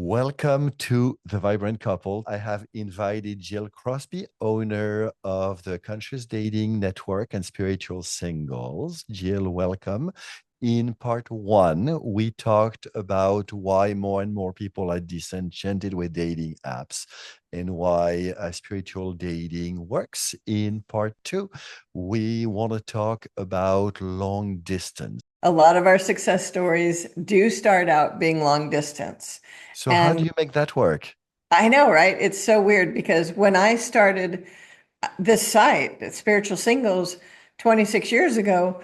Welcome to The Vibrant Couple. I have invited Jill Crosby, owner of the Conscious Dating Network and Spiritual Singles. Jill, welcome. In part one, we talked about why more and more people are disenchanted with dating apps and why spiritual dating works. In part two, we want to talk about long distance. A lot of our success stories do start out being long distance. So, how do And you make that work? I know, right? It's so weird because when I started this site, Spiritual Singles, 26 years ago,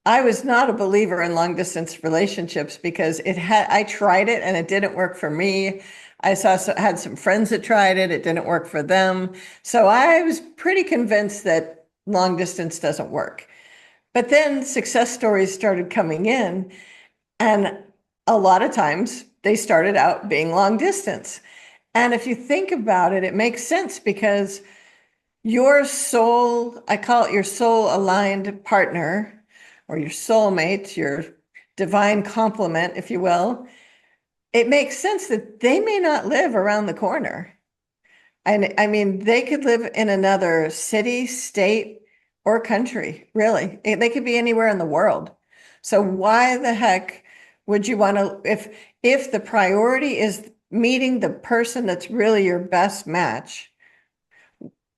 I was not a believer in long distance relationships because I tried it and it didn't work for me. Had some friends that tried it, it didn't work for them. So I was pretty convinced that long distance doesn't work. But then success stories started coming in, and a lot of times they started out being long distance. And if you think about it, it makes sense because your soul, I call it your soul aligned partner or your soulmate, your divine complement, if you will, it makes sense that they may not live around the corner. And I mean, they could live in another city, state, or country, really. They could be anywhere in the world. So why the heck would you want to, if the priority is meeting the person that's really your best match,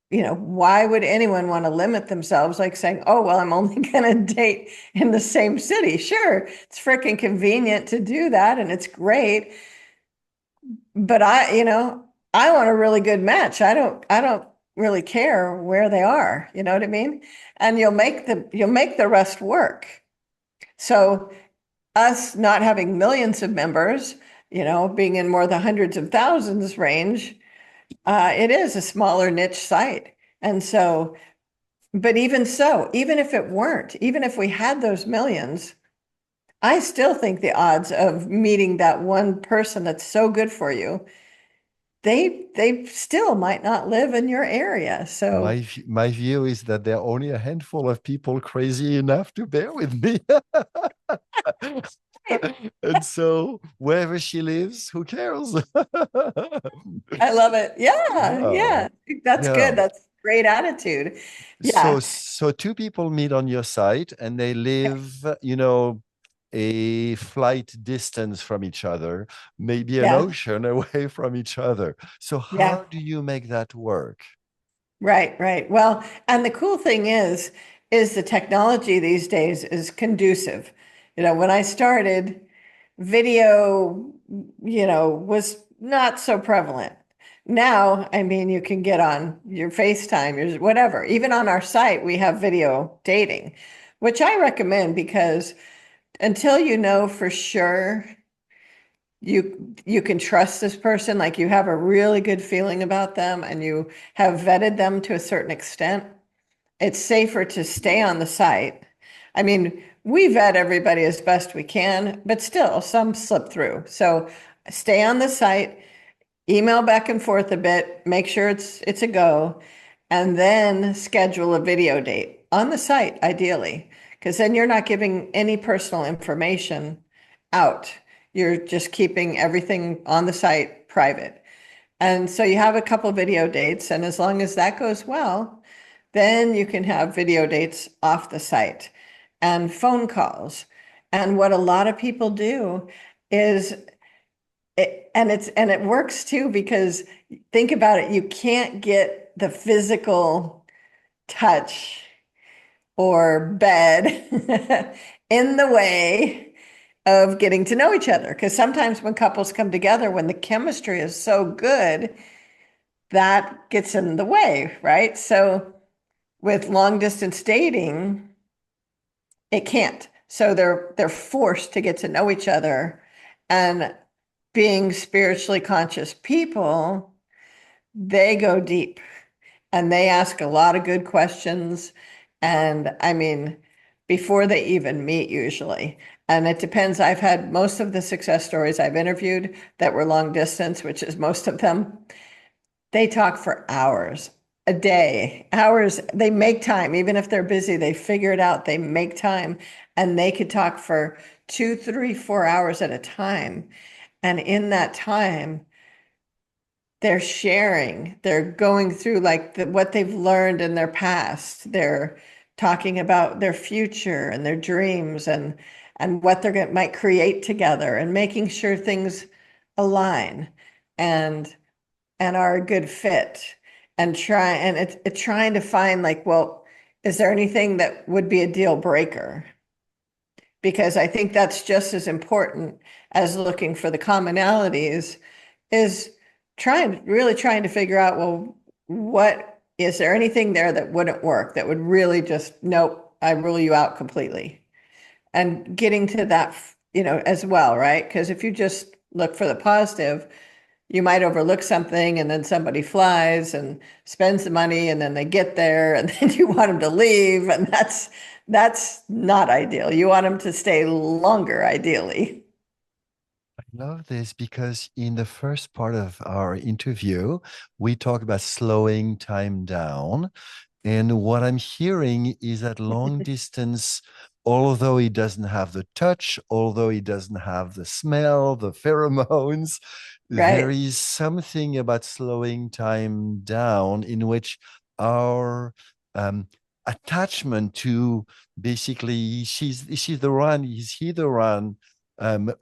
why would anyone want to limit themselves like saying, oh, well, I'm only going to date in the same city? Sure, it's freaking convenient to do that and it's great. But I want a really good match. I don't really care where they are. You know what I mean? And you'll make the rest work. So us not having millions of members, being in more than hundreds of thousands range, it is a smaller niche site. And so, but even so, even if it weren't, even if we had those millions, I still think the odds of meeting that one person that's so good for you, they still might not live in your area. So My view is that there are only a handful of people crazy enough to bear with me. And so wherever she lives, who cares? I love it. Yeah, Yeah, yeah. That's yeah. good. That's great attitude. So Yeah. so two people meet on your site and they Yeah. live, a flight distance from each other, maybe an Yeah. ocean away from each other. So Yeah. how do you make that work? Right, right. Well, and the cool thing is the technology these days is conducive. When I started, video, was not so prevalent. Now, I mean, you can get on your FaceTime, your whatever. Even on our site, we have video dating, which I recommend because until you know for sure you can trust this person, like you have a really good feeling about them and you have vetted them to a certain extent, it's safer to stay on the site. I mean, we vet everybody as best we can, but still some slip through. So stay on the site, email back and forth a bit, make sure it's a go, and then schedule a video date on the site, ideally, because then you're not giving any personal information out. You're just keeping everything on the site private. And so you have a couple video dates, and as long as that goes well, then you can have video dates off the site and phone calls. And what a lot of people do is and it works too because think about it, you can't get the physical touch or bed in the way of getting to know each other. Because sometimes when couples come together, when the chemistry is so good, that gets in the way, right? So with long distance dating, it can't. So they're forced to get to know each other. And being spiritually conscious people, they go deep and they ask a lot of good questions. And I mean, before they even meet, usually. And it depends. I've had most of the success stories I've interviewed that were long distance, which is most of them. They talk for hours a day, hours. They make time, even if they're busy, they figure it out. They make time and they could talk for 2, 3, 4 hours at a time. And in that time, they're sharing, they're going through like what they've learned in their past. They're talking about their future and their dreams and what they're going might create together and making sure things align and and are a good fit and it's trying to find like, well, is there anything that would be a deal breaker? Because I think that's just as important as looking for the commonalities is trying to figure out, well, what is there anything there that wouldn't work that would really just, nope, I rule you out completely. And getting to that, as well, right? Because if you just look for the positive, you might overlook something and then somebody flies and spends the money and then they get there and then you want them to leave and that's not ideal. You want them to stay longer, ideally. I love this because in the first part of our interview, we talk about slowing time down. And what I'm hearing is that long distance, although it doesn't have the touch, although it doesn't have the smell, the pheromones, there Right. is something about slowing time down in which our um, attachment to basically she's the one, is he the one?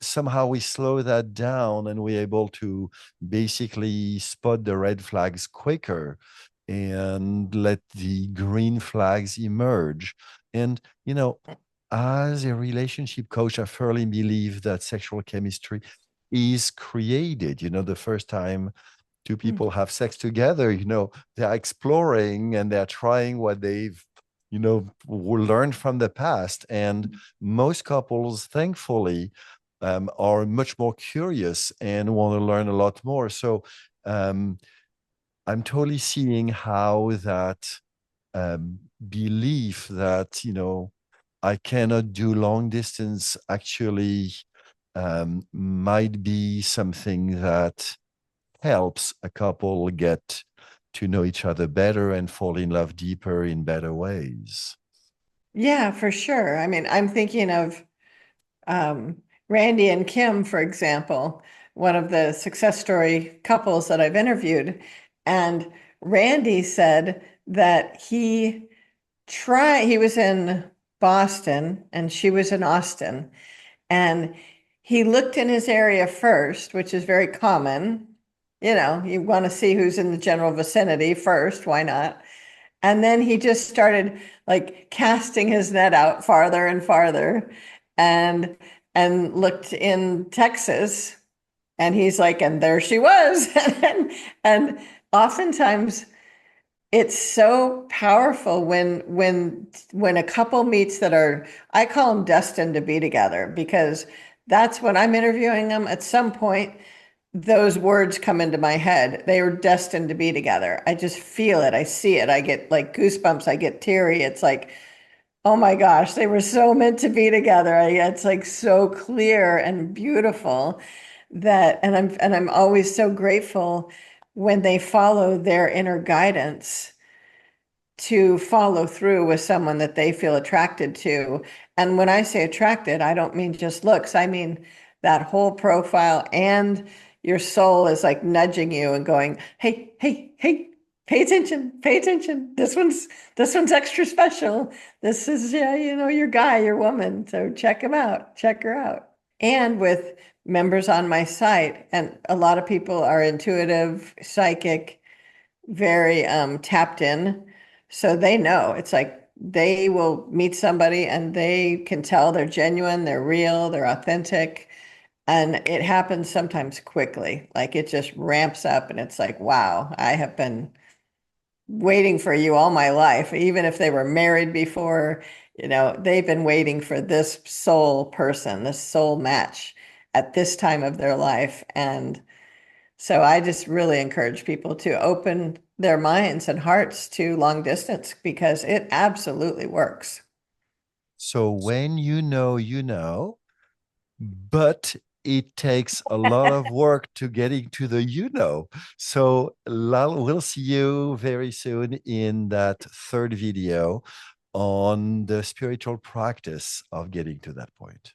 Somehow we slow that down and we're able to basically spot the red flags quicker and let the green flags emerge. And, as a relationship coach, I firmly believe that sexual chemistry is created. The first time two people have sex together, they're exploring and they're trying what they've, learned from the past. And most couples, thankfully, are much more curious and want to learn a lot more. So, I'm totally seeing how that belief that, I cannot do long distance actually might be something that helps a couple get to know each other better and fall in love deeper in better ways. Yeah, for sure. I mean, I'm thinking of um, Randy and Kim, for example, one of the success story couples that I've interviewed. And Randy said that he was in Boston and she was in Austin. And he looked in his area first, which is very common. You want to see who's in the general vicinity first. Why not? And then he just started like casting his net out farther and farther and and looked in Texas and he's like, and there she was. And oftentimes it's so powerful when a couple meets that are, I call them destined to be together, because that's when I'm interviewing them. At some point, those words come into my head. They were destined to be together. I just feel it. I see it. I get like goosebumps. I get teary. It's like, oh my gosh, they were so meant to be together. It's like so clear and beautiful and I'm always so grateful when they follow their inner guidance to follow through with someone that they feel attracted to. And when I say attracted, I don't mean just looks. I mean that whole profile and your soul is like nudging you and going, hey, hey, hey, pay attention, pay attention. This one's extra special. This is, yeah, your guy, your woman. So check him out, check her out. And with members on my site, and a lot of people are intuitive, psychic, very tapped in. So they know it's like they will meet somebody and they can tell they're genuine, they're real, they're authentic. And it happens sometimes quickly. Like it just ramps up and it's like, wow, I have been waiting for you all my life. Even if they were married before, they've been waiting for this soul person, this soul match at this time of their life. And so I just really encourage people to open their minds and hearts to long distance because it absolutely works. So when you know, but it takes a lot of work to getting to the So we'll see you very soon in that third video on the spiritual practice of getting to that point.